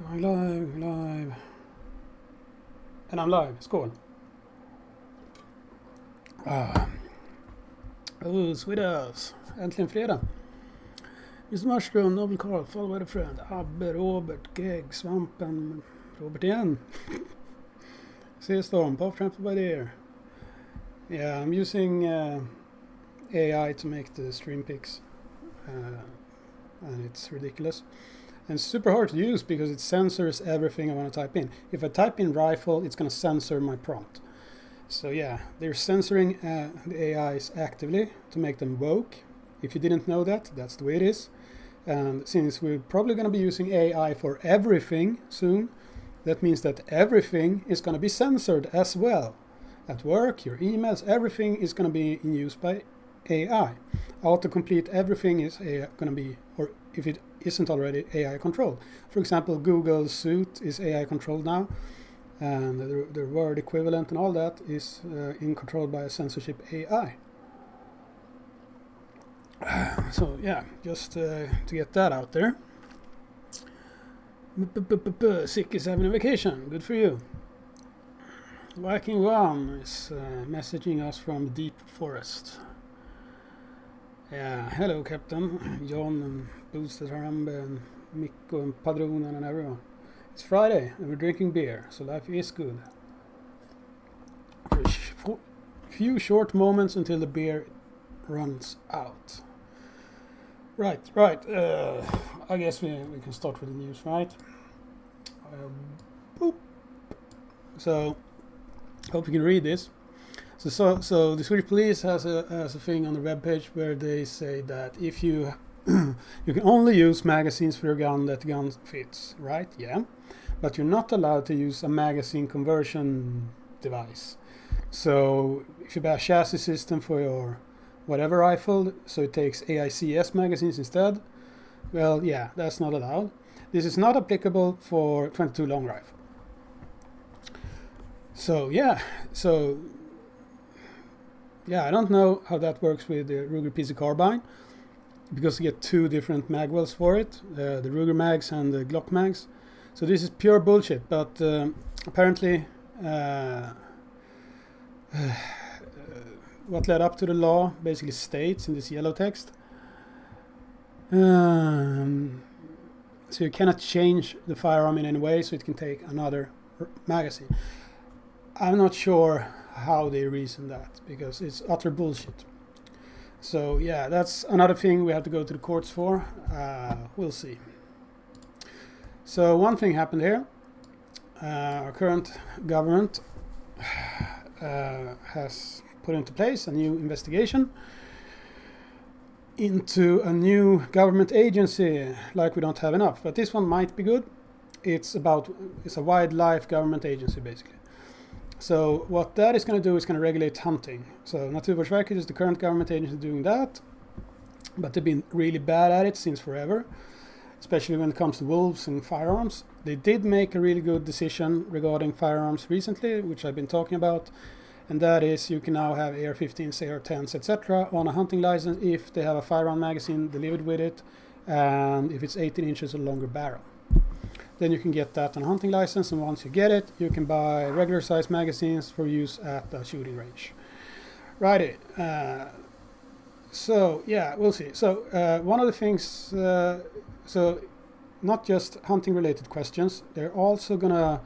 Going live. And I'm live. Skål. Swedish. Äntligen fredag. Mr Mushroom, Nobel Carl, Follow by the Friend, Abbe, Robert, Gegg, Svampen, Robert igen. Seastorm, Puff Trampled by the Ear. Yeah, I'm using AI to make the stream pics. And it's ridiculous. And super hard to use because it censors everything I want to type in. If I type in rifle, it's going to censor my prompt. So yeah, they're censoring the AIs actively to make them woke. If you didn't know that, that's the way it is. And since we're probably going to be using AI for everything soon, that means that everything is going to be censored as well. At work, your emails, everything is going to be in use by AI. Autocomplete, everything is going to be, or if it isn't already, AI controlled. For example, Google Suite is AI controlled now, and the word equivalent and all that is in control by a censorship AI. So yeah, just to get that out there. Sick is having a vacation. Good for you. Viking One is messaging us from the deep forest. Yeah, hello Captain, John and Boosted Harambe and Mikko and Padronen and everyone. It's Friday and we're drinking beer, so life is good. For a few short moments until the beer runs out. Right. I guess we can start with the news, right? Boop. So, hope you can read this. So the Swedish police has a thing on the webpage where they say that if you you can only use magazines for your gun that the gun fits, right? Yeah, but you're not allowed to use a magazine conversion device. So if you buy a chassis system for your whatever rifle, so it takes AICS magazines instead, well, yeah, that's not allowed. This is not applicable for 22 long rifle. So yeah, I don't know how that works with the Ruger PC carbine, because you get two different mag wells for it, the Ruger mags and the Glock mags. So this is pure bullshit, but apparently what led up to the law basically states in this yellow text, so you cannot change the firearm in any way so it can take another magazine. I'm not sure how they reason that, because it's utter bullshit. So yeah, that's another thing we have to go to the courts for. We'll see. So one thing happened here. Our current government has put into place a new investigation into a new government agency, like we don't have enough, but this one might be good. It's a wildlife government agency basically. So what that is going to do is going to regulate hunting. So Naturvårdsverket is the current government agency doing that, but they've been really bad at it since forever, especially when it comes to wolves and firearms. They did make a really good decision regarding firearms recently, which I've been talking about, and that is you can now have AR-15s, AR-10s, etc. on a hunting license if they have a firearm magazine delivered with it, and if it's 18 inches or longer barrel. Then you can get that on a hunting license, and once you get it, you can buy regular size magazines for use at the shooting range. Righty. So yeah, we'll see. So one of the things, so not just hunting related questions, they're also gonna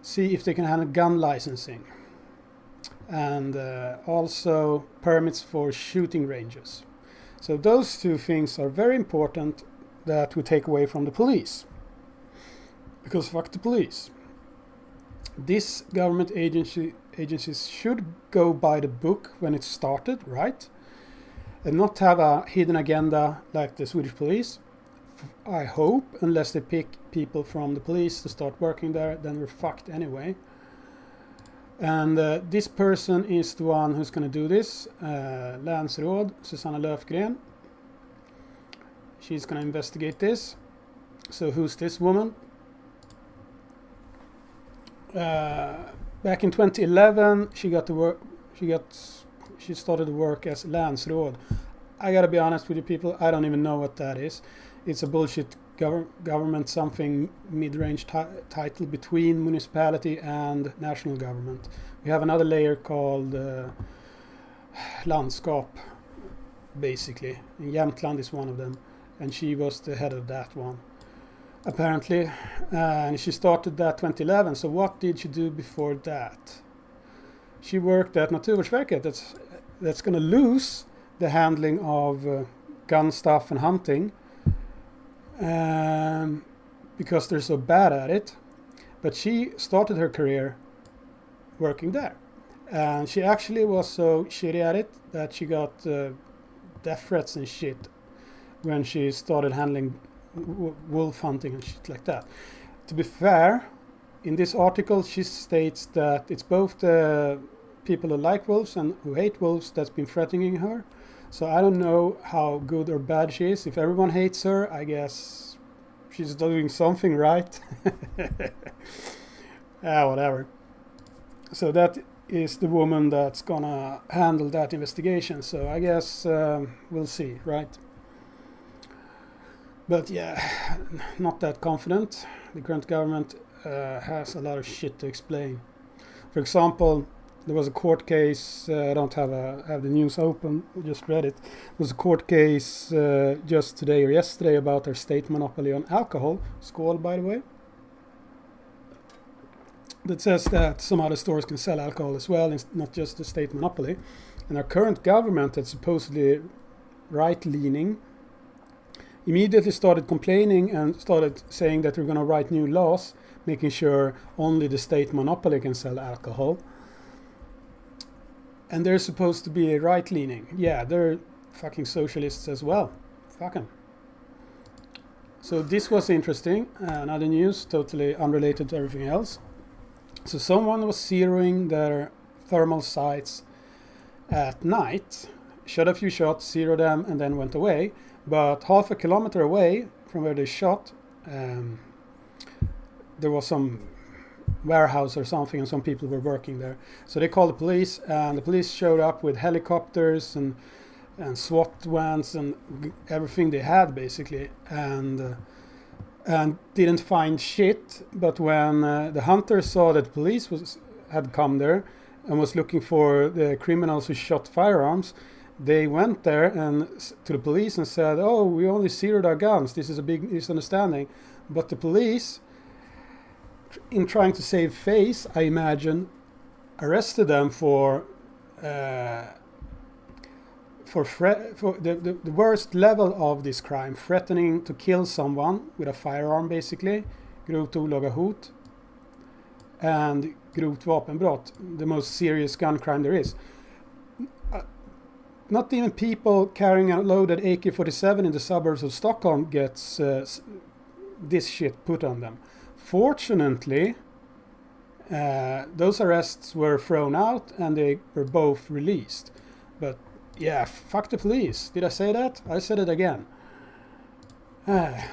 see if they can handle gun licensing and also permits for shooting ranges. So those two things are very important that we take away from the police. Because fuck the police. This government agencies should go by the book when it started, right? And not have a hidden agenda like the Swedish police. I hope, unless they pick people from the police to start working there, then we're fucked anyway. And this person is the one who's going to do this. Länsråd Susanna Löfgren. She's going to investigate this. So who's this woman? Back in 2011, she started to work as Länsråd. I gotta be honest with you people, I don't even know what that is. It's a bullshit government something mid-range title between municipality and national government. We have another layer called landskap, basically. And Jämtland is one of them, and she was the head of that one, apparently. And she started that 2011. So what did she do before that? She worked at Naturvårdsverket. That's going to lose the handling of gun stuff and hunting because they're so bad at it. But she started her career working there. And she actually was so shitty at it that she got death threats and shit when she started handling wolf hunting and shit like that. To be fair, in this article she states that it's both the people who like wolves and who hate wolves that's been threatening her. So I don't know how good or bad she is. If everyone hates her, I guess she's doing something right. Whatever. So that is the woman that's gonna handle that investigation. So I guess we'll see, right? But yeah, not that confident. The current government has a lot of shit to explain. For example, there was a court case. I don't have the news open. I just read it. There was a court case just today or yesterday about their state monopoly on alcohol. Skål, by the way. That says that some other stores can sell alcohol as well, and not just the state monopoly. And our current government, that's supposedly right-leaning, immediately started complaining and started saying that we're going to write new laws, making sure only the state monopoly can sell alcohol. And they're supposed to be right-leaning. Yeah, they're fucking socialists as well. Fuck 'em. So this was interesting. Another news, totally unrelated to everything else. So someone was zeroing their thermal sights at night, shot a few shots, zeroed them, and then went away. But half a kilometer away from where they shot, there was some warehouse or something, and some people were working there. So they called the police, and the police showed up with helicopters and SWAT vans and everything they had, basically, and didn't find shit. But when the hunters saw that the police had come there and was looking for the criminals who shot firearms, they went there and to the police and said, "Oh, we only zeroed our guns. This is a big misunderstanding." But the police, in trying to save face, I imagine, arrested them for the worst level of this crime, threatening to kill someone with a firearm, basically, grovt olaga hot, and grovt vapenbrott, the most serious gun crime there is. Not even people carrying a loaded AK-47 in the suburbs of Stockholm gets this shit put on them. Fortunately, those arrests were thrown out and they were both released. But yeah, fuck the police. Did I say that? I said it again.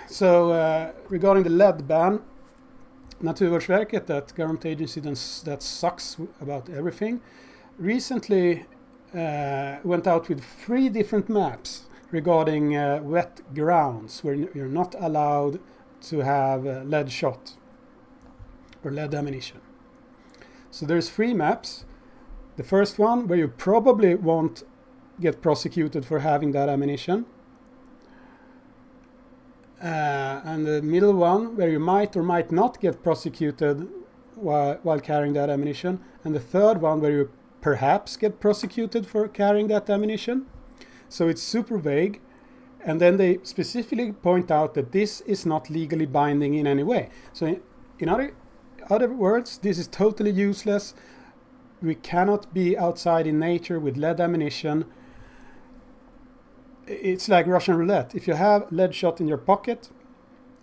So regarding the lead ban, Naturvårdsverket, that government agency that sucks about everything, recently went out with 3 different maps regarding wet grounds where you're not allowed to have lead shot or lead ammunition. So there's 3 maps. The first one where you probably won't get prosecuted for having that ammunition, and the middle one where you might or might not get prosecuted while carrying that ammunition, and the third one where you perhaps get prosecuted for carrying that ammunition. So it's super vague. And then they specifically point out that this is not legally binding in any way. So in other words, this is totally useless. We cannot be outside in nature with lead ammunition. It's like Russian roulette. If you have lead shot in your pocket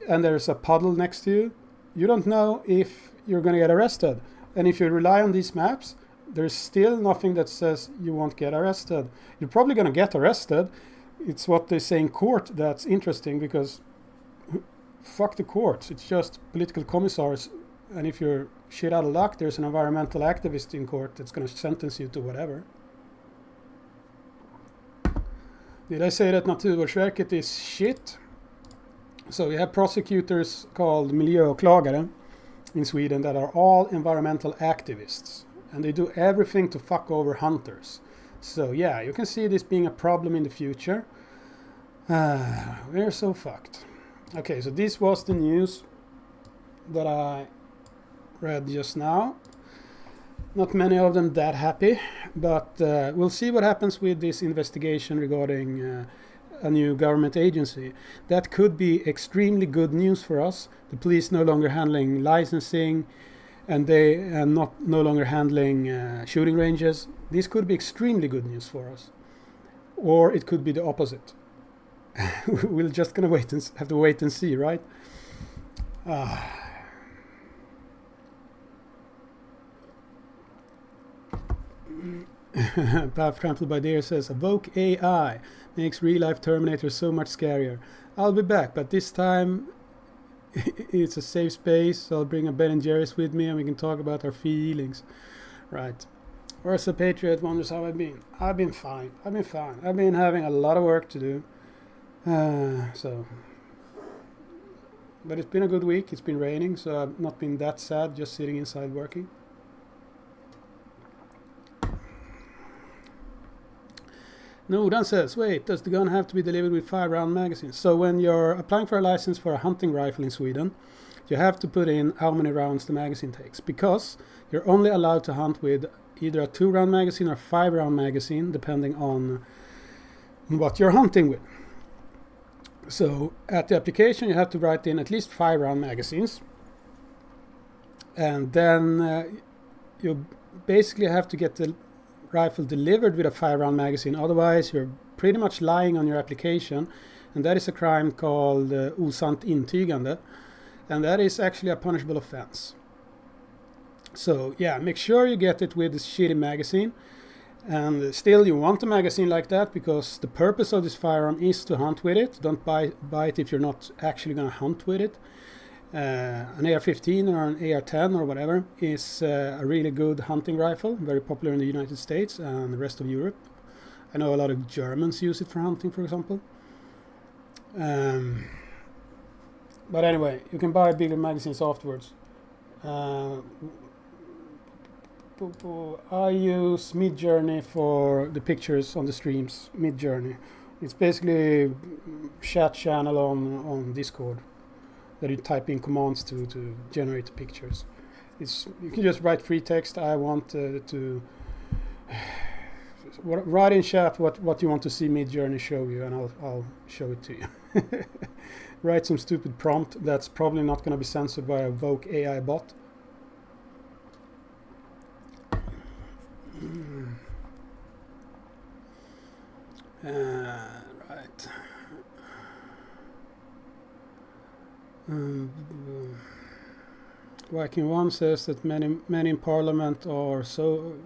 and there's a puddle next to you, you don't know if you're going to get arrested. And if you rely on these maps, there's still nothing that says you won't get arrested. You're probably going to get arrested. It's what they say in court that's interesting, because fuck the courts. It's just political commissars. And if you're shit out of luck, there's an environmental activist in court that's going to sentence you to whatever. Did I say that Naturvårdsverket is shit? So we have prosecutors called miljöåklagare in Sweden that are all environmental activists, and they do everything to fuck over hunters. So yeah, you can see this being a problem in the future. We're so fucked. Okay, so this was the news that I read just now. Not many of them that happy, but we'll see what happens with this investigation regarding a new government agency. That could be extremely good news for us. The police no longer handling licensing, and they no longer handling shooting ranges. This could be extremely good news for us, or it could be the opposite. We're just gonna have to wait and see, right? Path Trampled by Deer says, Evoke AI makes real-life Terminator so much scarier. I'll be back, but this time it's a safe space, so I'll bring a Ben & Jerry's with me and we can talk about our feelings. Right. Where's the Patriot wonders how I've been. I've been fine. I've been having a lot of work to do. But it's been a good week. It's been raining, so I've not been that sad just sitting inside working. Nodan says, wait, does the gun have to be delivered with 5-round magazines? So when you're applying for a license for a hunting rifle in Sweden, you have to put in how many rounds the magazine takes, because you're only allowed to hunt with either a 2-round magazine or 5-round magazine, depending on what you're hunting with. So at the application, you have to write in at least 5-round magazines, and then you basically have to get the rifle delivered with a 5-round magazine. Otherwise, you're pretty much lying on your application, and that is a crime called osant intygande, and that is actually a punishable offense. So yeah, make sure you get it with this shitty magazine. And still, you want a magazine like that because the purpose of this firearm is to hunt with it. Don't buy it if you're not actually going to hunt with it. An AR-15 or an AR-10 or whatever is a really good hunting rifle, very popular in the United States and the rest of Europe. I know a lot of Germans use it for hunting, for example. But anyway, you can buy bigger magazines afterwards. I use Midjourney for the pictures on the streams. Midjourney. It's basically a chat channel on Discord that you type in commands to generate the pictures. You can just write free text. I want to write in chat what you want to see Midjourney show you, and I'll show it to you. Write some stupid prompt that's probably not going to be censored by a Evoke AI bot. Right. Viking 1 says that many in Parliament are sober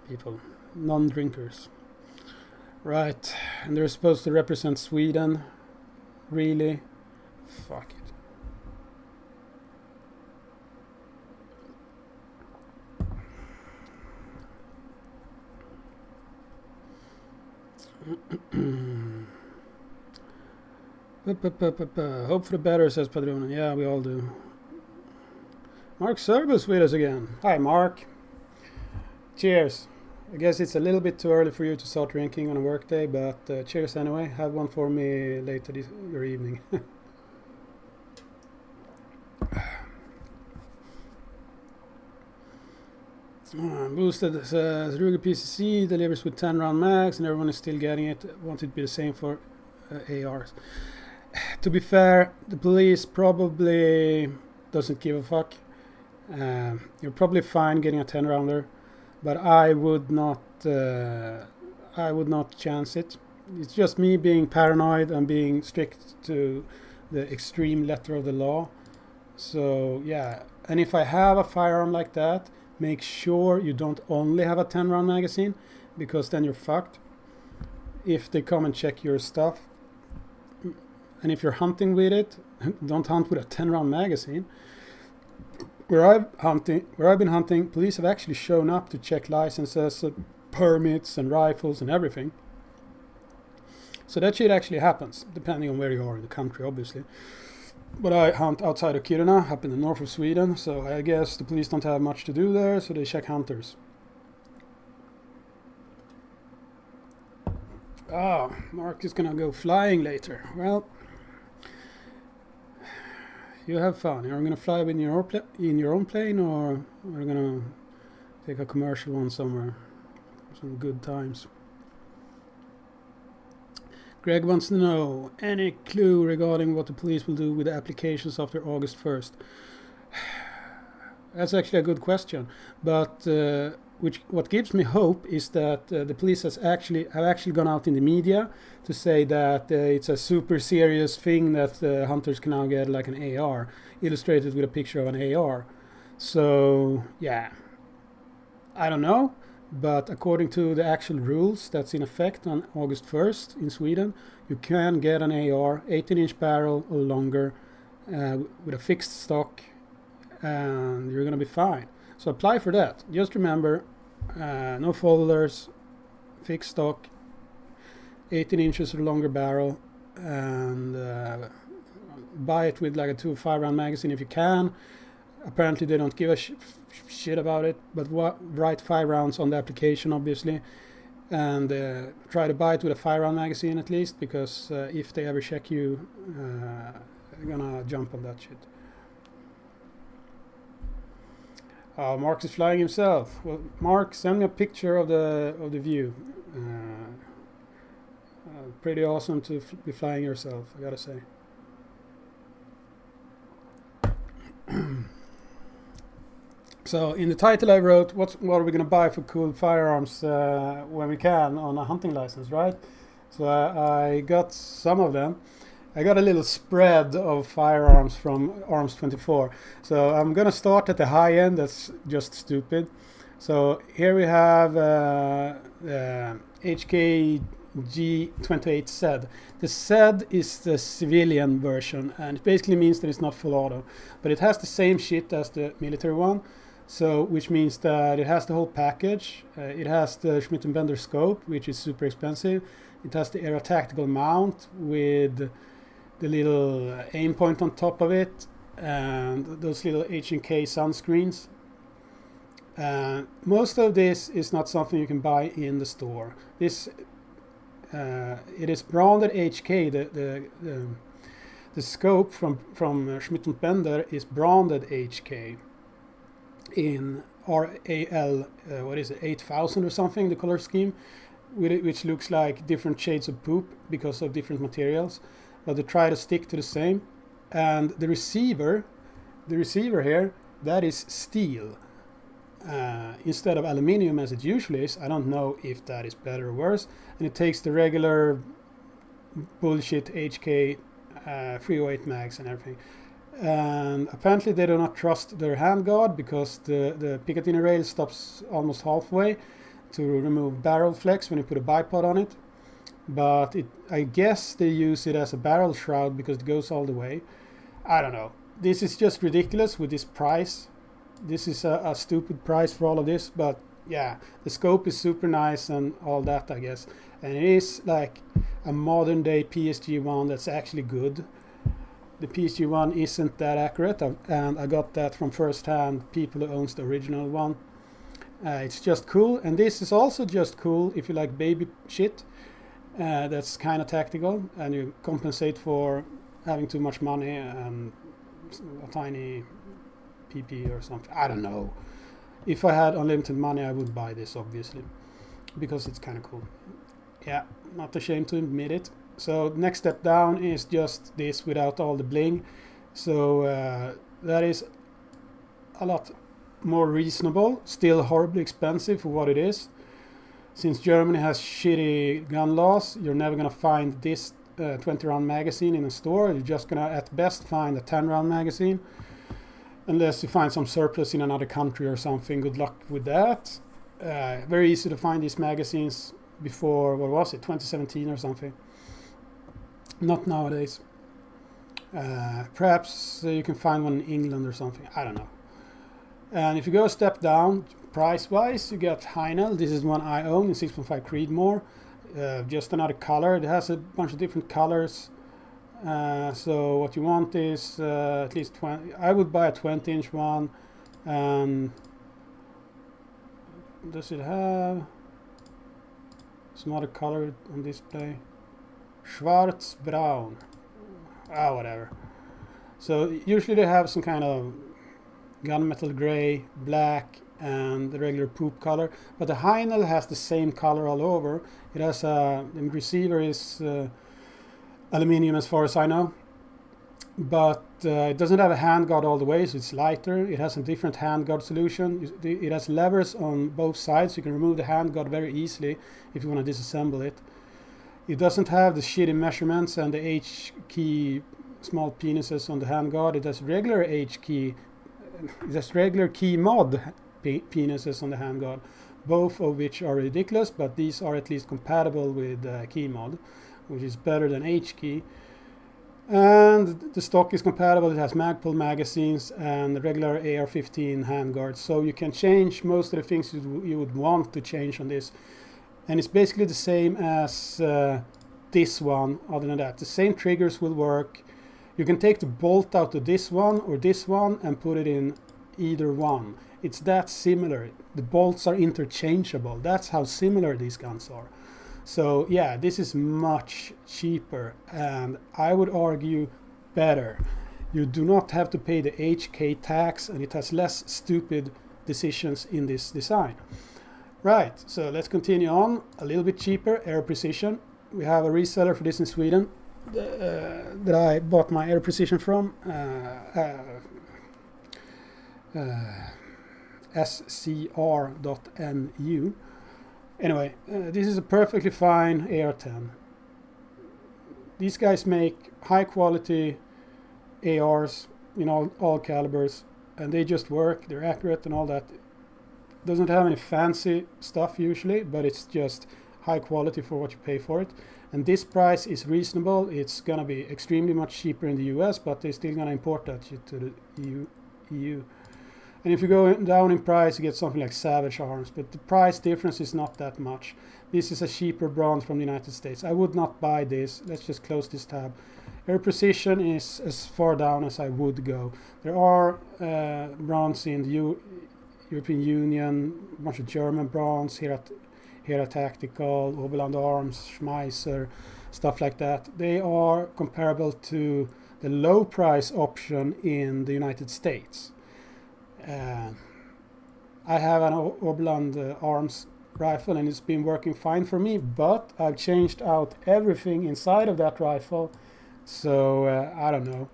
people, non-drinkers. Right, and they're supposed to represent Sweden. Really? Fuck it. Hope for the better, says Padrona. Yeah, we all do. Mark Servus with us again. Hi, Mark. Cheers. I guess it's a little bit too early for you to start drinking on a work day, but cheers anyway. Have one for me later your evening. Boosted says Ruger PCC delivers with 10-round mags and everyone is still getting it. Want it to be the same for ARs. To be fair, the police probably doesn't give a fuck. You're probably fine getting a 10-rounder, but I would not chance it. It's just me being paranoid and being strict to the extreme letter of the law. So yeah, and if I have a firearm like that, make sure you don't only have a 10-round magazine, because then you're fucked if they come and check your stuff. And if you're hunting with it, don't hunt with a 10-round magazine. Where I've been hunting, police have actually shown up to check licenses, permits and rifles and everything. So that shit actually happens, depending on where you are in the country, obviously. But I hunt outside of Kiruna, up in the north of Sweden, so I guess the police don't have much to do there, so they check hunters. Ah, Mark is gonna go flying later. Well, you have fun. Are you gonna fly in your own plane, or are you gonna take a commercial one somewhere? Some good times. Greg wants to know, any clue regarding what the police will do with the applications after August 1st? That's actually a good question, but what gives me hope is that the police have actually gone out in the media to say that it's a super serious thing that hunters can now get like an AR, illustrated with a picture of an AR. So yeah, I don't know, but according to the actual rules that's in effect on August 1st in Sweden, you can get an AR 18-inch barrel or longer with a fixed stock, and you're gonna be fine. So apply for that. Just remember, no folders, fixed stock, 18 inches or longer barrel, and buy it with like a 2 or 5 round magazine if you can. Apparently they don't give a shit about it, but write 5 rounds on the application, obviously, and try to buy it with a 5 round magazine at least, because if they ever check you, they're gonna jump on that shit. Mark is flying himself. Well, Mark, send me a picture of the view. Pretty awesome to be flying yourself, I gotta say. So in the title I wrote, what are we gonna buy for cool firearms when we can on a hunting license, right? So I got some of them. I got a little spread of firearms from Arms 24. So I'm gonna start at the high end. That's just stupid. So here we have HKG28 SED. The SED is the civilian version, and it basically means that it's not full auto, but it has the same shit as the military one. So, which means that it has the whole package. It has the Schmidt & Bender scope, which is super expensive. It has the Aero Tactical mount with the little aim point on top of it, and those little H&K sunscreens. Most of this is not something you can buy in the store. This it is branded HK. The scope from Schmidt & Bender is branded HK in RAL, what is it, 8000 or something, the color scheme, which looks like different shades of poop because of different materials, but they try to stick to the same. And the receiver here, that is steel instead of aluminium as it usually is. I don't know if that is better or worse. And it takes the regular bullshit HK 308 mags and everything. And apparently they do not trust their handguard, because the Picatinny rail stops almost halfway to remove barrel flex when you put a bipod on it. But I guess they use it as a barrel shroud because it goes all the way. I don't know. This is just ridiculous with this price. This is a stupid price for all of this, but yeah, the scope is super nice and all that, I guess. And it is like a modern day PSG one that's actually good. The PSG one isn't that accurate, and I got that from first hand people who owns the original one. It's just cool, and this is also just cool if you like baby shit. That's kind of tactical, and you compensate for having too much money and a tiny PP or something. I don't know. If I had unlimited money, I would buy this, obviously, because it's kind of cool. Yeah, not ashamed to admit it. So next step down is just this without all the bling. So that is a lot more reasonable, still horribly expensive for what it is. Since Germany has shitty gun laws, you're never gonna find this 20 round magazine in a store. You're just gonna at best find a 10 round magazine, unless you find some surplus in another country or something. Good luck with that. Very easy to find these magazines before, what was it, 2017 or something. Not nowadays. Perhaps you can find one in England or something. I don't know. And if you go a step down, price-wise, you get Heinel. This is one I own in 6.5 Creedmoor. just another color. It has a bunch of different colors. So what you want is at least 20. I would buy a 20-inch one. And does it have some other color on display? Schwarz Braun. Whatever. So usually they have some kind of gunmetal gray, black, and the regular poop color. But the Heinel has the same color all over. It has the receiver is aluminium as far as I know. But it doesn't have a handguard all the way, so it's lighter. It has a different handguard solution. It has levers on both sides. You can remove the handguard very easily if you want to disassemble it. It doesn't have the shitty measurements and the H key small penises on the handguard. It has regular H key. It has regular key mod penises on the handguard, both of which are ridiculous, but these are at least compatible with key mod, which is better than H key. And the stock is compatible. It has Magpul magazines and regular AR-15 handguards, so you can change most of the things you would want to change on this. And it's basically the same as this one. Other than that, the same triggers will work. You can take the bolt out of this one or this one and put it in either one. It's that similar. The bolts are interchangeable. That's how similar these guns are. So yeah, this is much cheaper, and I would argue better. You do not have to pay the HK tax, and it has less stupid decisions in this design. Right, so let's continue on. A little bit cheaper, Air Precision. We have a reseller for this in Sweden that I bought my Air Precision from. scr.nu. Anyway, this is a perfectly fine AR-10. These guys make high quality ARs in all calibers, and they just work. They're accurate and all that. Doesn't have any fancy stuff usually, but it's just high quality for what you pay for it. And this price is reasonable. It's gonna be extremely much cheaper in the US, but they're still gonna import that shit to the EU. And if you go down in price, you get something like Savage Arms, but the price difference is not that much. This is a cheaper brand from the United States. I would not buy this. Let's just close this tab. Air Precision is as far down as I would go. There are brands in the European Union, a bunch of German brands, Hera Tactical, Oberland Arms, Schmeisser, stuff like that. They are comparable to the low price option in the United States. I have an Oberland Arms rifle, and it's been working fine for me, but I've changed out everything inside of that rifle, so I don't know.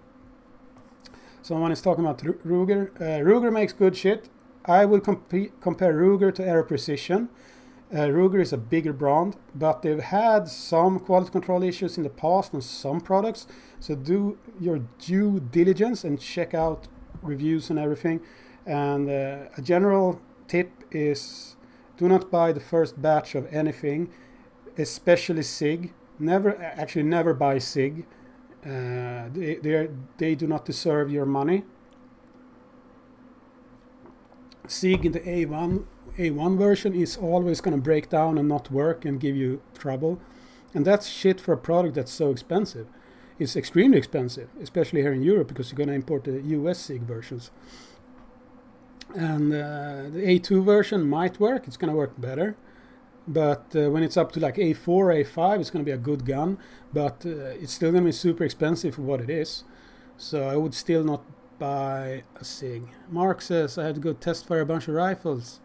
Someone is talking about Ruger. Ruger makes good shit. I will compare Ruger to Air Precision. Ruger is a bigger brand, but they've had some quality control issues in the past on some products, so do your due diligence and check out reviews and everything. And a general tip is do not buy the first batch of anything, especially SIG. Never buy SIG. They do not deserve your money. SIG in the A1 version is always going to break down and not work and give you trouble. And that's shit for a product that's so expensive. It's extremely expensive, especially here in Europe, because you're going to import the US SIG versions. And the A2 version might work. It's going to work better. But when it's up to like A4, A5, it's going to be a good gun. But it's still going to be super expensive for what it is. So I would still not buy a SIG. Mark says I had to go test fire a bunch of rifles.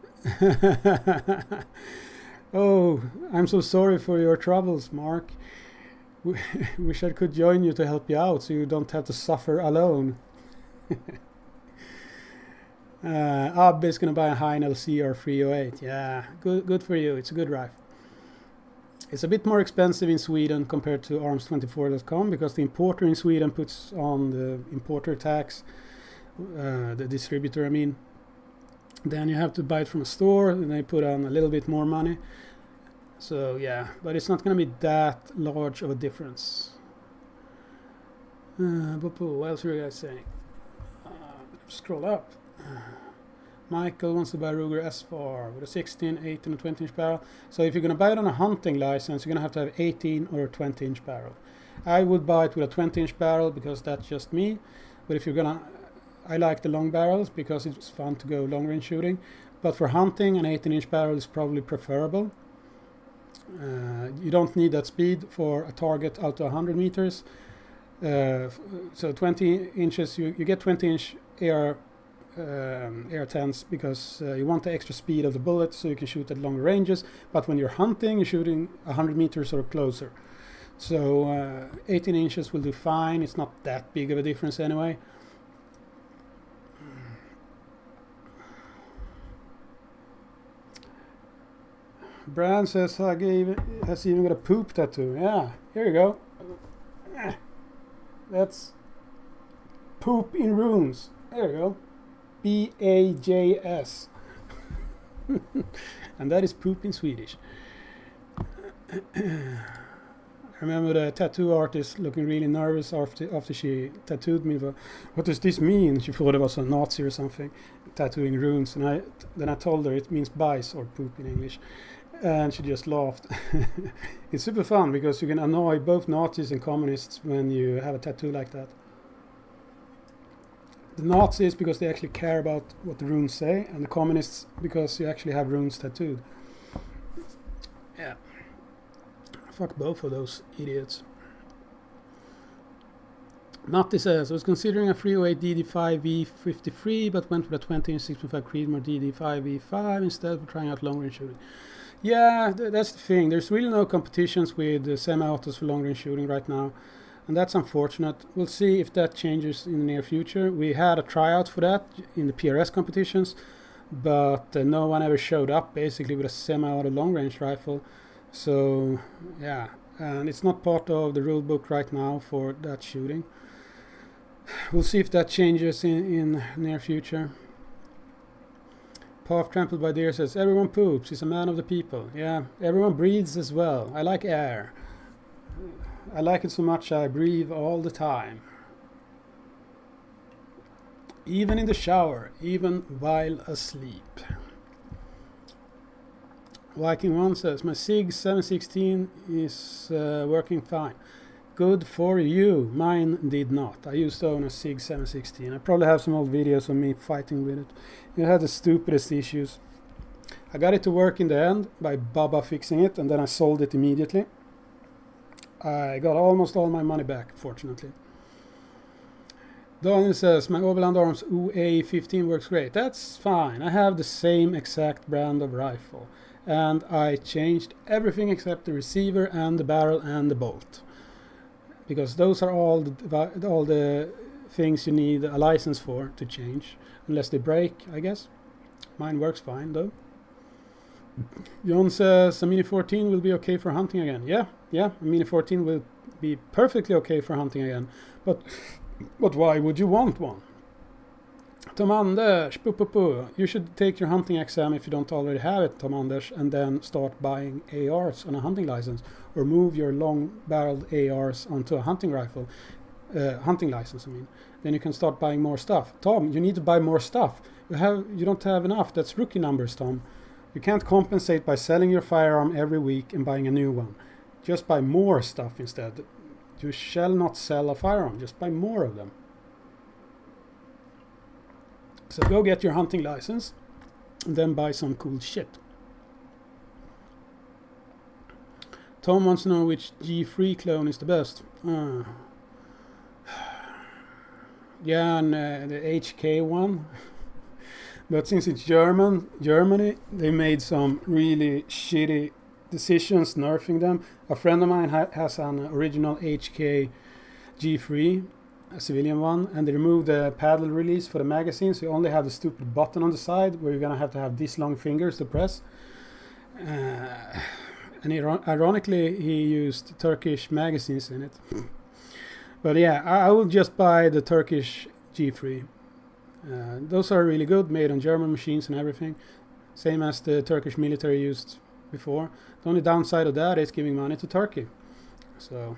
Oh, I'm so sorry for your troubles, Mark. Wish I could join you to help you out so you don't have to suffer alone. Ab is going to buy a Heinel CR308. Yeah, good for you. It's a good rifle. It's a bit more expensive in Sweden compared to arms24.com because the importer in Sweden puts on the importer tax, the distributor, I mean. Then you have to buy it from a store, and they put on a little bit more money. So yeah, but it's not going to be that large of a difference. What else were you guys saying? Scroll up. Michael wants to buy a Ruger S4 with a 16, 18 or 20 inch barrel. So if you're going to buy it on a hunting license, you're going to have 18 or 20 inch barrel. I would buy it with a 20 inch barrel because that's just me. But if you're going to, I like the long barrels because it's fun to go long range shooting. But for hunting, an 18 inch barrel is probably preferable. You don't need that speed for a target out to 100 meters. So 20 inches, you get 20 inch AR 10s because you want the extra speed of the bullet so you can shoot at longer ranges. But when you're hunting, you're shooting 100 meters or closer. So 18 inches will do fine. It's not that big of a difference anyway. Brand says has even got a poop tattoo. Yeah, here you go. That's poop in runes. There you go. BAJS. And that is poop in Swedish. I remember the tattoo artist looking really nervous after she tattooed me. But what does this mean? She thought it was a Nazi or something, tattooing runes. And then I told her it means bise or poop in English. And she just laughed. It's super fun because you can annoy both Nazis and communists when you have a tattoo like that. The Nazis because they actually care about what the runes say, and the communists because you actually have runes tattooed. Yeah. Fuck both of those idiots. Natti says, I was considering a 308 DD5 V53 but went with a 20 inch 6.5 Creedmoor DD5 V5 instead of trying out long range shooting. Yeah, that's the thing. There's really no competitions with semi-autos for long range shooting right now, and that's unfortunate. We'll see if that changes in the near future. We had a tryout for that in the PRS competitions, but no one ever showed up basically with a semi-auto long range rifle. So yeah, and it's not part of the rule book right now for that shooting. We'll see if that changes in near future. Path Trampled by Deer says, everyone poops, he's a man of the people. Yeah, everyone breathes as well. I like air. I like it so much I breathe all the time. Even in the shower, even while asleep. Viking 1 says, my SIG 716 is working fine. Good for you. Mine did not. I used to own a SIG 716. I probably have some old videos of me fighting with it. It had the stupidest issues. I got it to work in the end by Baba fixing it, and then I sold it immediately. I got almost all my money back, fortunately. Daniel says, my Overland Arms OA15 works great. That's fine. I have the same exact brand of rifle. And I changed everything except the receiver and the barrel and the bolt. Because those are all the things you need a license for to change. Unless they break, I guess. Mine works fine, though. John says, a Mini 14 will be okay for hunting again. Yeah, a Mini 14 will be perfectly okay for hunting again. But why would you want one? Tom Anders, you should take your hunting exam if you don't already have it, Tom Anders, and then start buying ARs on a hunting license, or move your long-barreled ARs onto a hunting rifle, hunting license. I mean, then you can start buying more stuff. Tom, you need to buy more stuff. You don't have enough. That's rookie numbers, Tom. You can't compensate by selling your firearm every week and buying a new one. Just buy more stuff instead. You shall not sell a firearm. Just buy more of them. So go get your hunting license and then buy some cool shit. Tom wants to know which G3 clone is the best. Yeah, and the HK one. But since it's Germany, they made some really shitty decisions nerfing them. A friend of mine has an original HK G3, a civilian one, and they removed the paddle release for the magazine, so you only have the stupid button on the side where you're gonna have to have this long fingers to press. And ironically, he used Turkish magazines in it. But yeah, I will just buy the Turkish G3. Those are really good, made on German machines and everything. Same as the Turkish military used before. The only downside of that is giving money to Turkey. So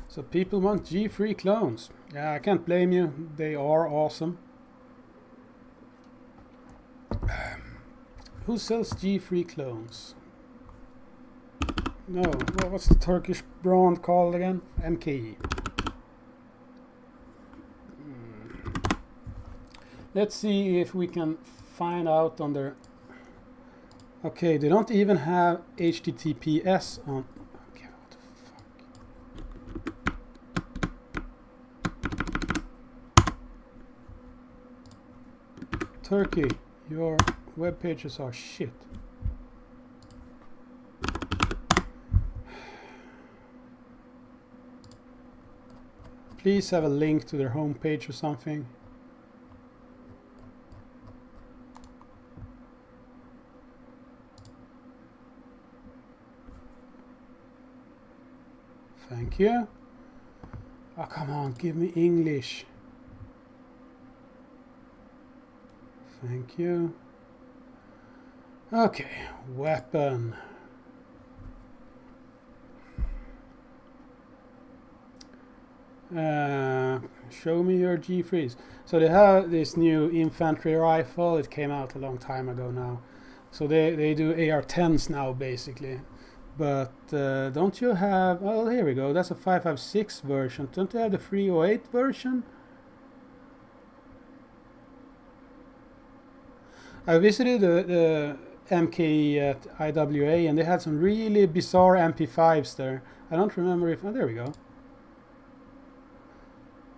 So people want G3 clones. Yeah, I can't blame you. They are awesome. Who sells G3 clones? No, what's the Turkish brand called again? MKE. Let's see if we can find out on their... Okay, they don't even have HTTPS on... Okay, what the fuck? Turkey, your web pages are shit. Please have a link to their homepage or something. Thank you. Oh, come on, give me English. Thank you. Okay, weapon. Show me your G3s. So they have this new infantry rifle. It came out a long time ago now. So they do AR-10s now, basically. But don't you have... Oh, here we go. That's a 5.56 version. Don't you have the 308 version? I visited the MKE at IWA, and they had some really bizarre MP5s there. I don't remember if... Oh, there we go.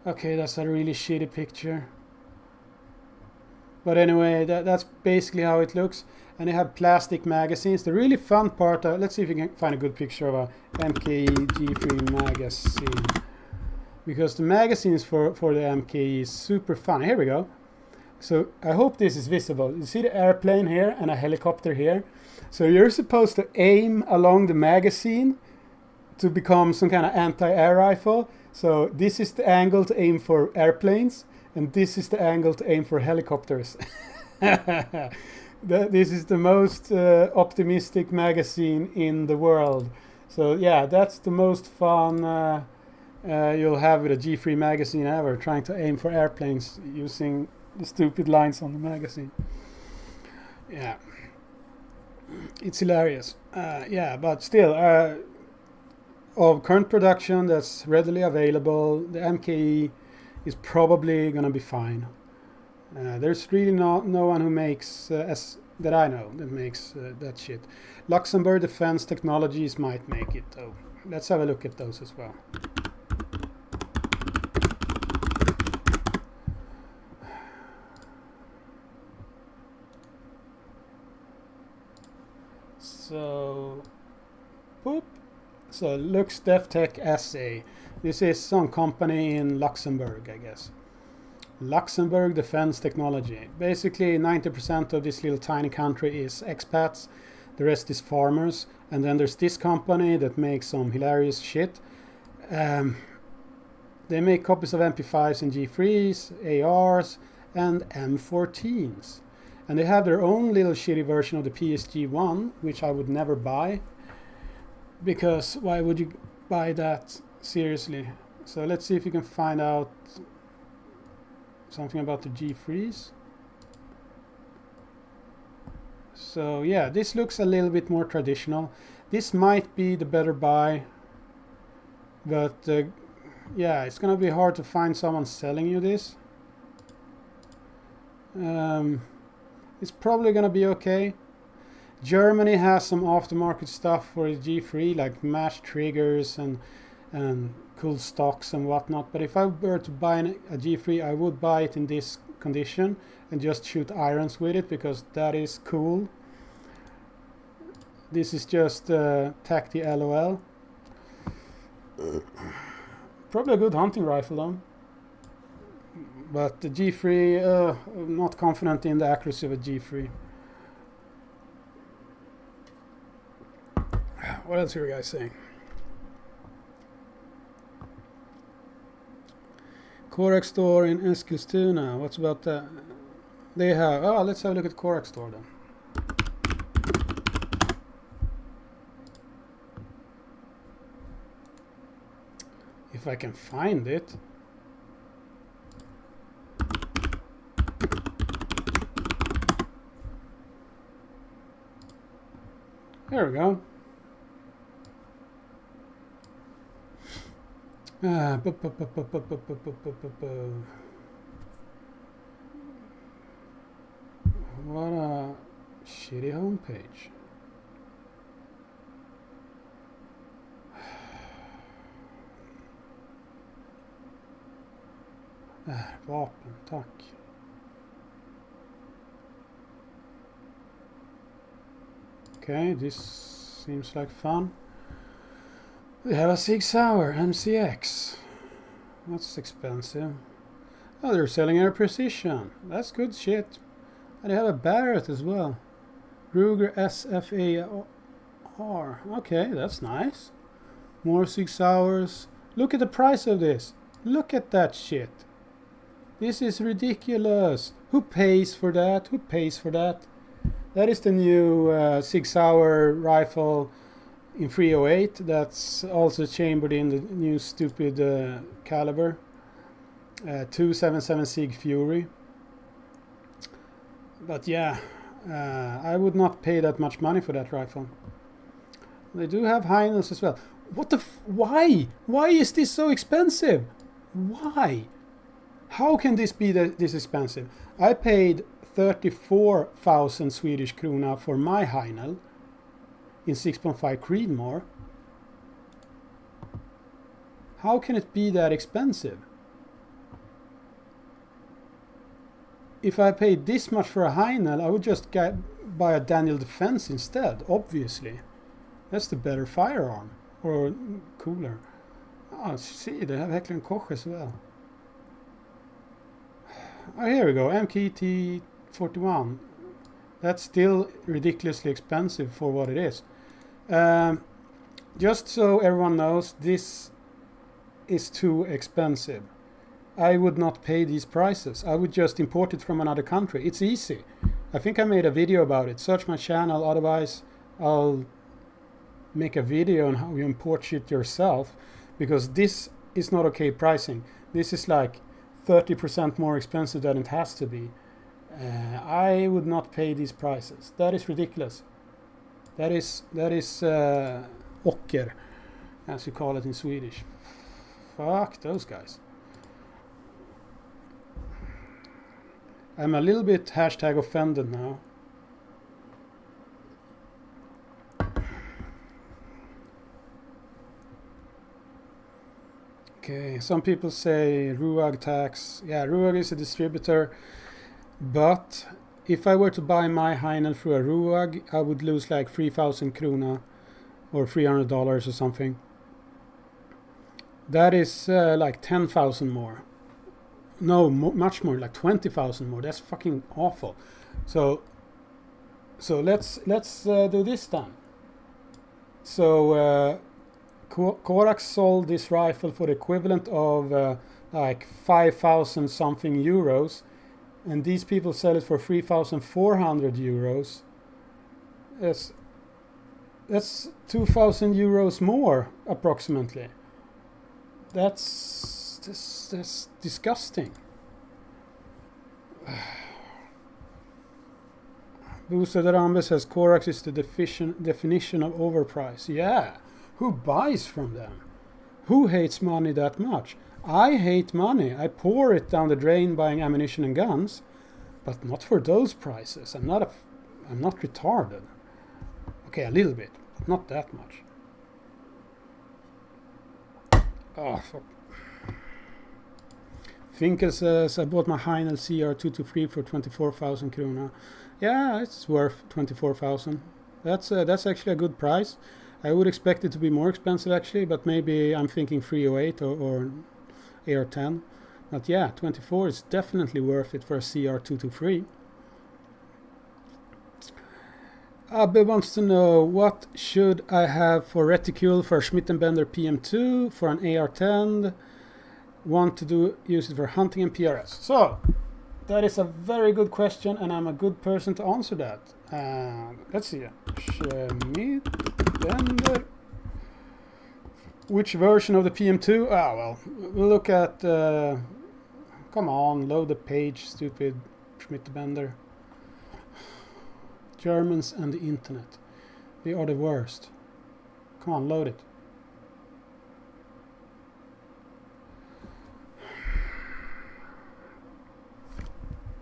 Okay, that's a really shitty picture. But anyway, that's basically how it looks. And they have plastic magazines. The really fun part, let's see if we can find a good picture of a MKE G3 magazine. Because the magazines for the MKE is super fun. Here we go. So I hope this is visible. You see the airplane here and a helicopter here. So you're supposed to aim along the magazine to become some kind of anti-air rifle. So this is the angle to aim for airplanes, and this is the angle to aim for helicopters. This is the most optimistic magazine in the world. So yeah, that's the most fun you'll have with a G3 magazine ever, trying to aim for airplanes using the stupid lines on the magazine. Yeah, it's hilarious. Yeah, but still, of current production that's readily available, the MKE is probably gonna be fine. There's really no one who makes, that I know, that makes that shit. Luxembourg Defense Technologies might make it though. Let's have a look at those as well. So, boop. So Lux DevTech SA. This is some company in Luxembourg, I guess. Luxembourg Defense Technology. Basically 90% of this little tiny country is expats. The rest is farmers. And then there's this company that makes some hilarious shit. They make copies of MP5s and G3s, ARs, and M14s. And they have their own little shitty version of the PSG-1, which I would never buy. Because why would you buy that? Seriously. So let's see if we can find out something about the G3s. So yeah, this looks a little bit more traditional. This might be the better buy. But yeah, it's gonna be hard to find someone selling you this. It's probably gonna be okay. Germany has some aftermarket stuff for the G3, like mash triggers and cool stocks and whatnot. But if I were to buy a G3, I would buy it in this condition and just shoot irons with it, because that is cool. This is just tacky LOL. Probably a good hunting rifle though. But the G3, I'm not confident in the accuracy of a G3. What else are you guys saying? Korak store in Eskilstuna. What's about that? They have... Oh, let's have a look at Korak store then. If I can find it. There we go. What a shitty homepage. Vapen, tack. Okay, this seems like fun. We have a Sig Sauer MCX. That's expensive. Oh, they're selling air precision. That's good shit. And they have a Barrett as well. Ruger SFAR. Okay, that's nice. More Sig Sauers. Look at the price of this. Look at that shit. This is ridiculous. Who pays for that? Who pays for that? That is the new Sig Sauer rifle in 308. That's also chambered in the new stupid caliber. 277 Sig Fury. But yeah, I would not pay that much money for that rifle. They do have Heinels as well. What the why? Why is this so expensive? Why? How can this be this expensive? I paid 34,000 Swedish krona for my Heinel in 6.5 Creedmoor. How can it be that expensive? If I paid this much for a Heinel, I would just buy a Daniel Defense instead, obviously. That's the better firearm, or cooler. Oh, see, they have Heckler & Koch as well. Oh, here we go, MKT 41. That's still ridiculously expensive for what it is. Just so everyone knows, this is too expensive. I would not pay these prices. I would just import it from another country. It's easy. I think I made a video about it. Search my channel, otherwise I'll make a video on how you import shit yourself, because this is not okay pricing. This is like 30% more expensive than it has to be. I would not pay these prices. That is ridiculous. That is ocker, as you call it in Swedish. Fuck those guys. I'm a little bit hashtag offended now. Okay, some people say RUAG tax. Yeah, RUAG is a distributor, but if I were to buy my Heinel through a RUAG, I would lose like 3,000 krona or $300 or something. That is like 10,000 more. No, much more, like 20,000 more. That's fucking awful. So let's do this then. So Korax sold this rifle for the equivalent of like 5,000 something euros, and these people sell it for 3,400 euros. That's 2,000 euros more approximately. That's disgusting. Booster Darambe says Korax is the definition of overprice. Yeah. Who buys from them? Who hates money that much? I hate money. I pour it down the drain buying ammunition and guns, but not for those prices. I'm not retarded. Okay, a little bit, but not that much. Oh, fuck. Finkel says, I bought my Heinel CR223 for 24,000 krona. Yeah, it's worth 24,000. That's actually a good price. I would expect it to be more expensive actually, but maybe I'm thinking 308 or AR10. But yeah, 24 is definitely worth it for a CR223. Abbe wants to know, what should I have for reticule for a Schmidt & Bender PM2, for an AR10? Want to use it for hunting and PRS. So, that is a very good question, and I'm a good person to answer that. Let's see. Schmidt & Bender Which version of the PM2? Ah, well, we'll look at... come on, load the page, stupid Schmidt-Bender. Germans and the internet. They are the worst. Come on, load it.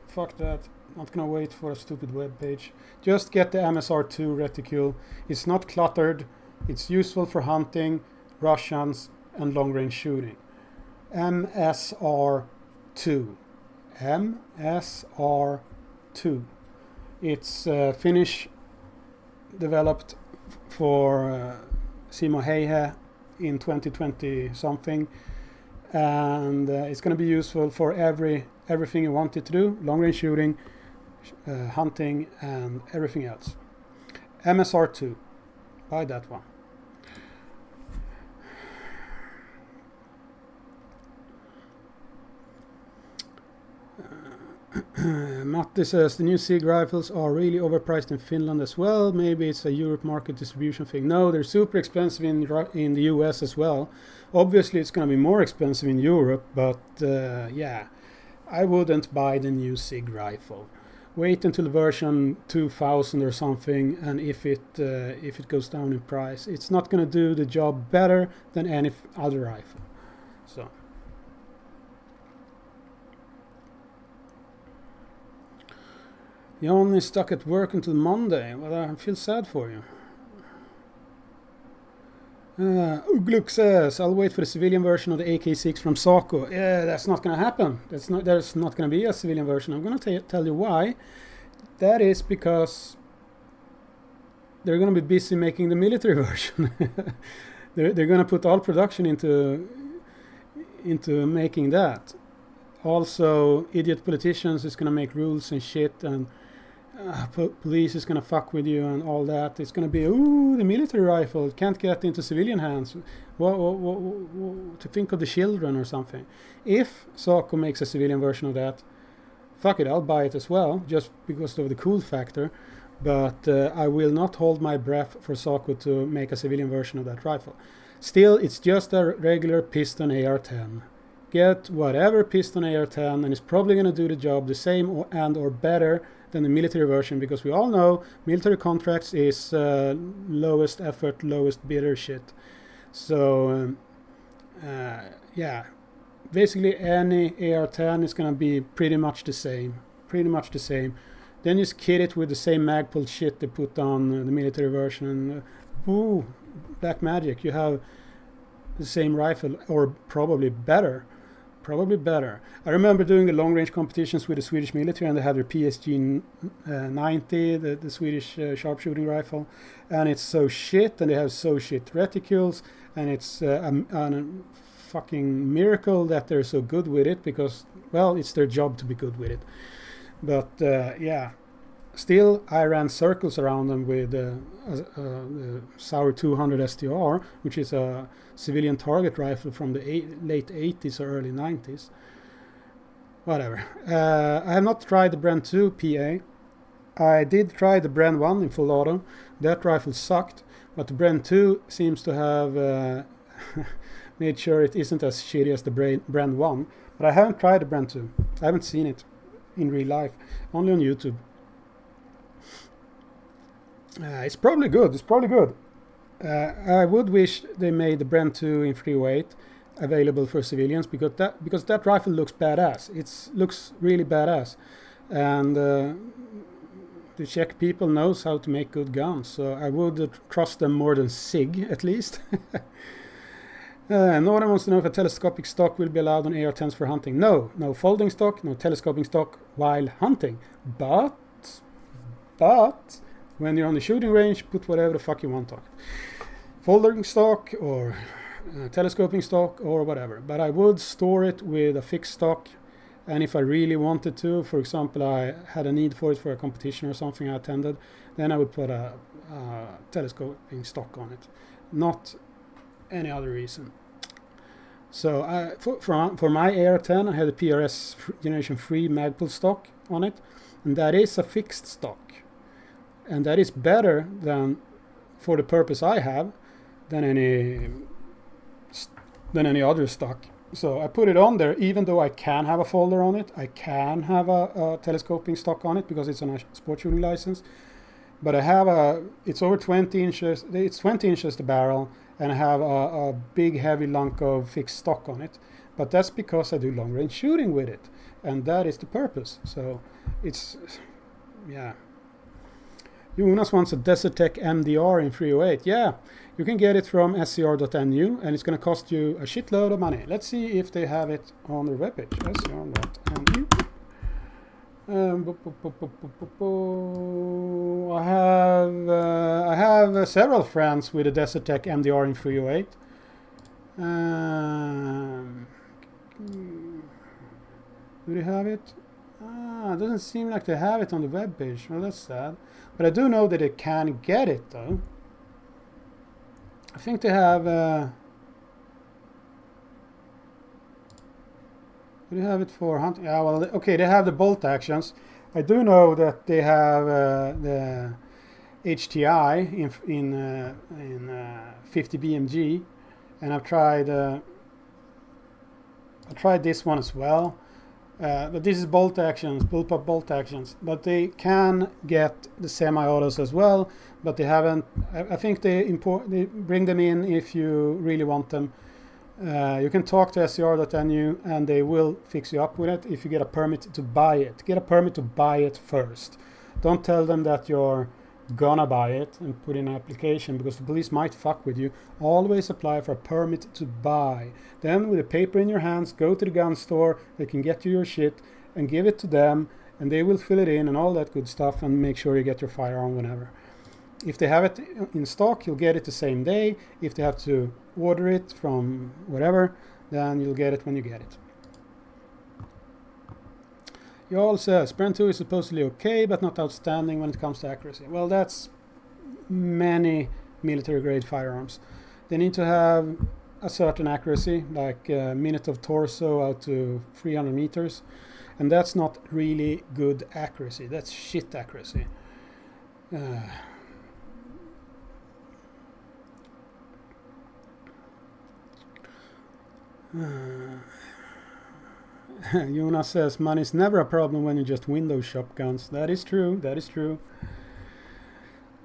Fuck that. Not gonna wait for a stupid web page. Just get the MSR2 reticule. It's not cluttered. It's useful for hunting, Russians, and long-range shooting. MSR2. MSR2. It's Finnish, developed for Simo Heihe in 2020 something, and it's going to be useful for everything you want it to do: long-range shooting, hunting, and everything else. MSR2, buy that one. Matti says the new SIG rifles are really overpriced in Finland as well. Maybe it's a Europe market distribution thing. No, they're super expensive in the US as well. Obviously, it's going to be more expensive in Europe, but yeah, I wouldn't buy the new SIG rifle. Wait until version 2000 or something, and if it goes down in price, it's not going to do the job better than any other rifle. So. Jan is stuck at work until Monday. Well, I feel sad for you. Ugluk says, I'll wait for the civilian version of the AK6 from Saco. Yeah, that's not going to happen. There's not going to be a civilian version. I'm going to tell you why. That is because they're going to be busy making the military version. they're going to put all production into making that. Also, idiot politicians is going to make rules and shit, and police is going to fuck with you and all that. It's going to be, ooh, the military rifle can't get into civilian hands. To think of the children or something. If Saco makes a civilian version of that, fuck it, I'll buy it as well, just because of the cool factor. But I will not hold my breath for Saco to make a civilian version of that rifle. Still, it's just a regular piston AR-10. Get whatever piston AR-10, and it's probably going to do the job the same or better than the military version, because we all know military contracts is lowest effort, lowest bidder shit. So yeah, basically any AR-10 is going to be pretty much the same. Then just kit it with the same Magpul shit they put on the military version, and ooh, black magic, you have the same rifle, or probably better. I remember doing the long-range competitions with the Swedish military, and they had their PSG 90, the Swedish sharpshooting rifle, and it's so shit, and they have so shit reticules, and it's a fucking miracle that they're so good with it, because, well, it's their job to be good with it. But yeah, still I ran circles around them with the Sauer 200 STR, which is a civilian target rifle from the late 80s or early 90s. Whatever. I have not tried the Bren 2 PA. I did try the Bren 1 in full auto. That rifle sucked, but the Bren 2 seems to have made sure it isn't as shitty as the Bren 1. But I haven't tried the Bren 2. I haven't seen it in real life, only on YouTube. It's probably good. I would wish they made the Bren 2 in 308 available for civilians, because that rifle looks badass. It looks really badass, and the Czech people knows how to make good guns, so I would trust them more than SIG at least. No one wants to know if a telescopic stock will be allowed on AR-10s for hunting. No folding stock, no telescoping stock while hunting. But when you're on the shooting range, put whatever the fuck you want on it. Folding stock or telescoping stock or whatever. But I would store it with a fixed stock, and if I really wanted to, for example, I had a need for it for a competition or something I attended, then I would put a telescoping stock on it. Not any other reason. So for my AR-10, I had a PRS Generation 3 Magpul stock on it, and that is a fixed stock. And that is better than, for the purpose I have, than any than any other stock. So I put it on there, even though I can have a folder on it. I can have a telescoping stock on it because it's on a sport shooting license. But I have it's over 20 inches. It's 20 inches the barrel, and I have a big heavy lunk of fixed stock on it. But that's because I do long range shooting with it, and that is the purpose. So it's, yeah. Jonas wants a Desertec MDR in 308. Yeah, you can get it from scr.nu, and it's going to cost you a shitload of money. Let's see if they have it on their webpage. scr.nu. I have several friends with a Desertec MDR in 308. Do they have it? It doesn't seem like they have it on the webpage. Well, that's sad. But I do know that they can get it, though. I think they have... do they have it for hunting? Yeah, well, okay, they have the bolt actions. I do know that they have the HTI in 50 BMG, and I've tried this one as well. But this is bolt actions, bullpup bolt actions. But they can get the semi-autos as well. But they haven't. I think they bring them in if you really want them. You can talk to scr.nu and they will fix you up with it if you get a permit to buy it. Get a permit to buy it first. Don't tell them that you're gonna buy it and put in an application, because the police might fuck with you. Always apply for a permit to buy. Then with the paper in your hands, go to the gun store, they can get you your shit and give it to them, and they will fill it in and all that good stuff and make sure you get your firearm whenever. If they have it in stock, you'll get it the same day. If they have to order it from whatever, then you'll get it when you get it. Jarl says, Brand 2 is supposedly okay, but not outstanding when it comes to accuracy. Well, that's many military-grade firearms. They need to have a certain accuracy, like a minute of torso out to 300 meters. And that's not really good accuracy. That's shit accuracy. Jonas says, money is never a problem when you just window shop guns. That is true, that is true.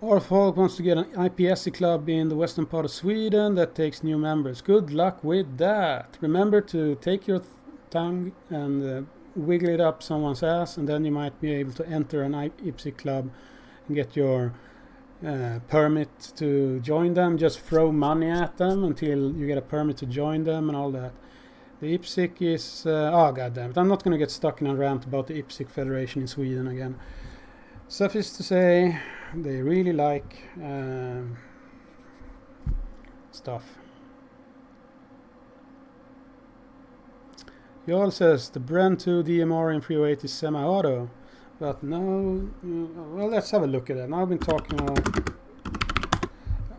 Orfolk wants to get an IPSC club in the western part of Sweden that takes new members. Good luck with that. Remember to take your tongue and wiggle it up someone's ass, and then you might be able to enter an IPSC club and get your permit to join them. Just throw money at them until you get a permit to join them and all that. The IPSC is... oh, goddammit. I'm not going to get stuck in a rant about the IPSC Federation in Sweden again. Suffice to say, they really like stuff. Jarl says, the Brand 2 DMR in 308 is semi-auto. But no... well, let's have a look at that. Now I've been talking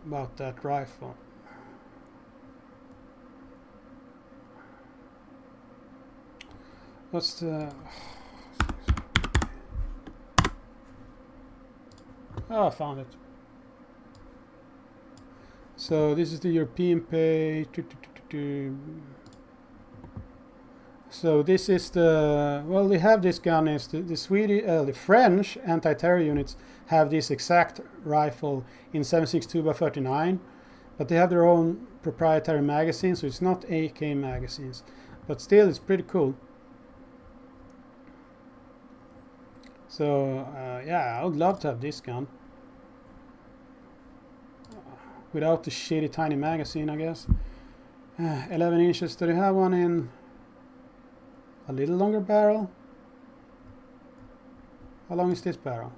about that rifle. What's the... oh, I found it. So this is the European page. So this is the... well, they have this gun. Is the Swedish, the French anti-terror units have this exact rifle in 7.62x39, but they have their own proprietary magazine, so it's not AK magazines. But still, it's pretty cool. So, yeah, I would love to have this gun. Without the shitty tiny magazine, I guess. 11 inches. Do they have one in a little longer barrel? How long is this barrel?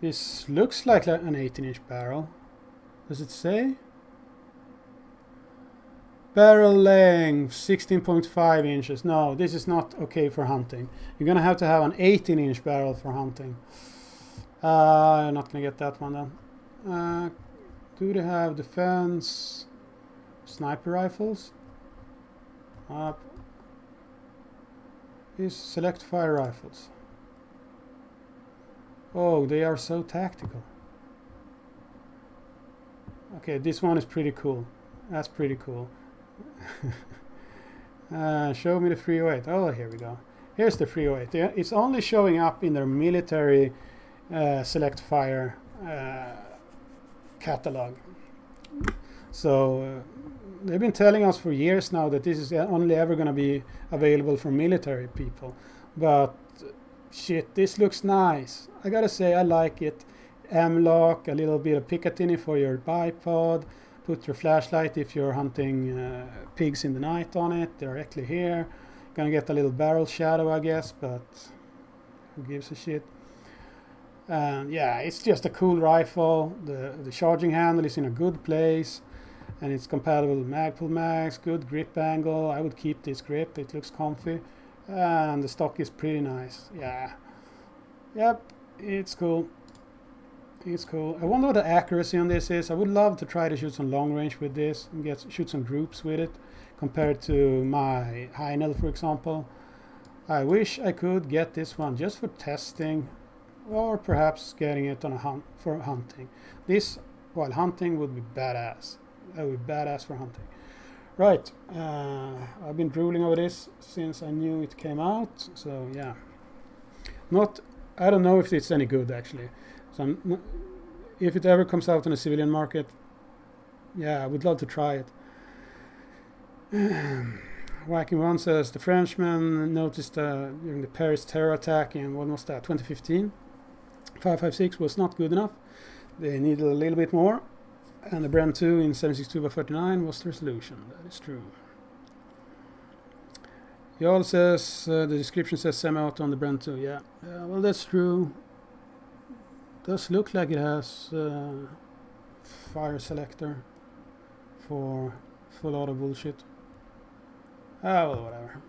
This looks like an 18-inch barrel. Does it say? Barrel length 16.5 inches. No, this is not okay for hunting. You're gonna have to have an 18-inch barrel for hunting. I'm not gonna get that one then. Do they have defense sniper rifles? Is select fire rifles. Oh, they are so tactical. Okay, this one is pretty cool. That's pretty cool. Show me the 308. Oh, here we go. Here's the 308. It's only showing up in their military select fire catalog. So they've been telling us for years now that this is only ever going to be available for military people. But shit, this looks nice. I gotta say, I like it. M-lock, a little bit of Picatinny for your bipod. Put your flashlight if you're hunting pigs in the night on it directly here. Gonna get a little barrel shadow, I guess, but who gives a shit? Yeah, it's just a cool rifle. The charging handle is in a good place, and it's compatible with Magpul mags. Good grip angle. I would keep this grip. It looks comfy, and the stock is pretty nice. Yeah, yep, it's cool. It's cool. I wonder what the accuracy on this is. I would love to try to shoot some long range with this and shoot some groups with it compared to my Heinel, for example. I wish I could get this one just for testing, or perhaps getting it on a for hunting. This, while hunting, would be badass. That would be badass for hunting. Right. I've been drooling over this since I knew it came out. So yeah. I don't know if it's any good actually. So if it ever comes out in a civilian market, yeah, I would love to try it. Whacking One says the Frenchman noticed during the Paris terror attack in, what was that, 2015? 5.56 was not good enough. They needed a little bit more. And the Brand 2 in 7.62/39 was their solution. That is true. Jarl says the description says semi-auto on the Brand 2. Yeah, well, that's true. Does look like it has fire selector for full auto bullshit. Ah, well, whatever.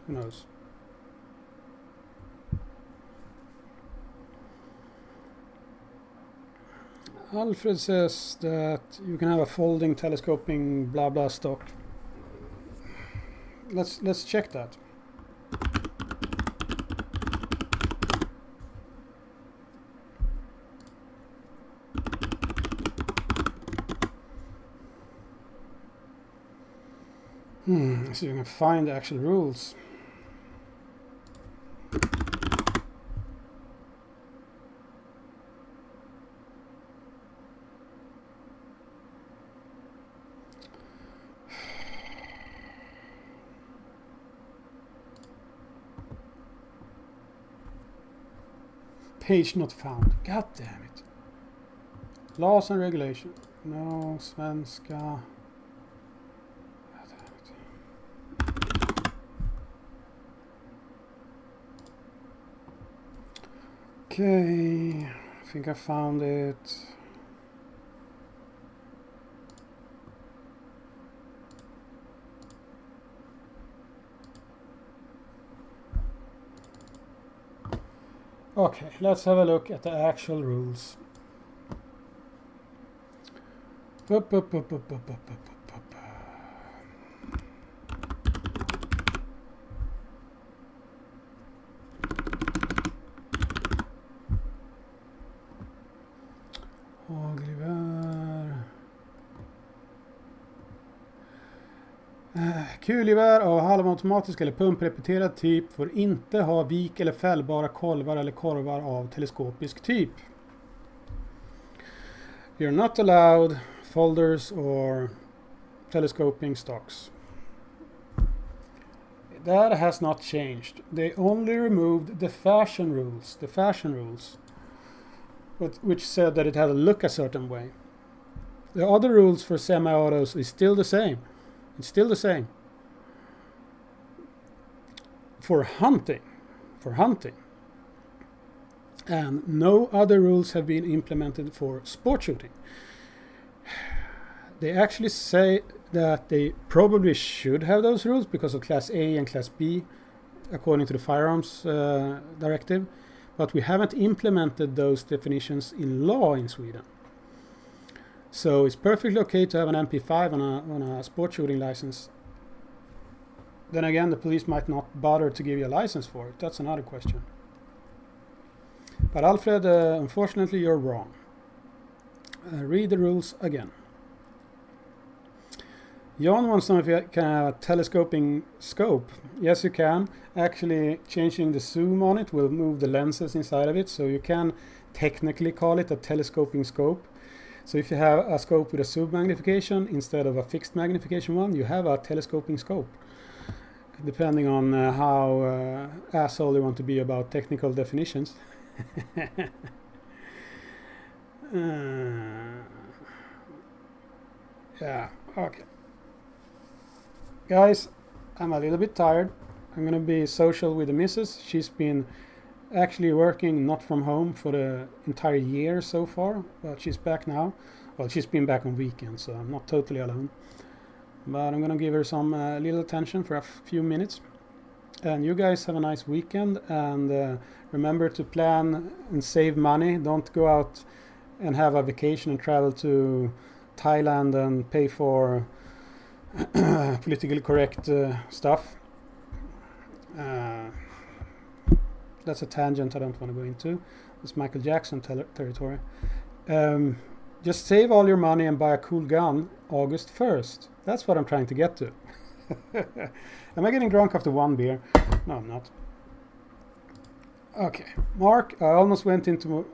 Who knows? Alfred says that you can have a folding telescoping blah blah stock. Let's check that. So you can find the actual rules. Page not found. God damn it. Laws and regulation. No, svenska. Okay, I think I found it. Okay, let's have a look at the actual rules. Kulgevär av halvautomatisk eller pumprepeterad typ får inte ha vik- eller fällbara kolvar eller korvar av teleskopisk typ. You're not allowed folders or telescoping stocks. That has not changed. They only removed the fashion rules, which said that it had to look a certain way. The other rules for semi-autos is still the same. It's still the same. For hunting. And no other rules have been implemented for sport shooting. They actually say that they probably should have those rules because of Class A and Class B, according to the Firearms Directive, but we haven't implemented those definitions in law in Sweden. So it's perfectly okay to have an MP5 on a sport shooting license. Then again, the police might not bother to give you a license for it. That's another question. But Alfred, unfortunately, you're wrong. Read the rules again. John wants to know if you can have a telescoping scope. Yes, you can. Actually, changing the zoom on it will move the lenses inside of it, so you can technically call it a telescoping scope. So if you have a scope with a zoom magnification instead of a fixed magnification one, you have a telescoping scope, depending on how asshole you want to be about technical definitions. Yeah, okay. Guys, I'm a little bit tired. I'm gonna be social with the missus. She's been actually working not from home for the entire year so far, but she's back now. Well, she's been back on weekends, so I'm not totally alone. But I'm gonna give her some little attention for a few minutes. And you guys have a nice weekend, and remember to plan and save money. Don't go out and have a vacation and travel to Thailand and pay for politically correct stuff. That's a tangent I don't want to go into. It's Michael Jackson territory. Just save all your money and buy a cool gun August 1st. That's what I'm trying to get to. Am I getting drunk after one beer? No, I'm not. Okay, Mark, I almost went into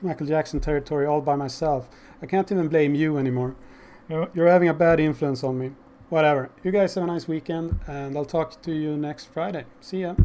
Michael Jackson territory all by myself. I can't even blame you anymore. You're having a bad influence on me. Whatever. You guys have a nice weekend, and I'll talk to you next Friday. See ya.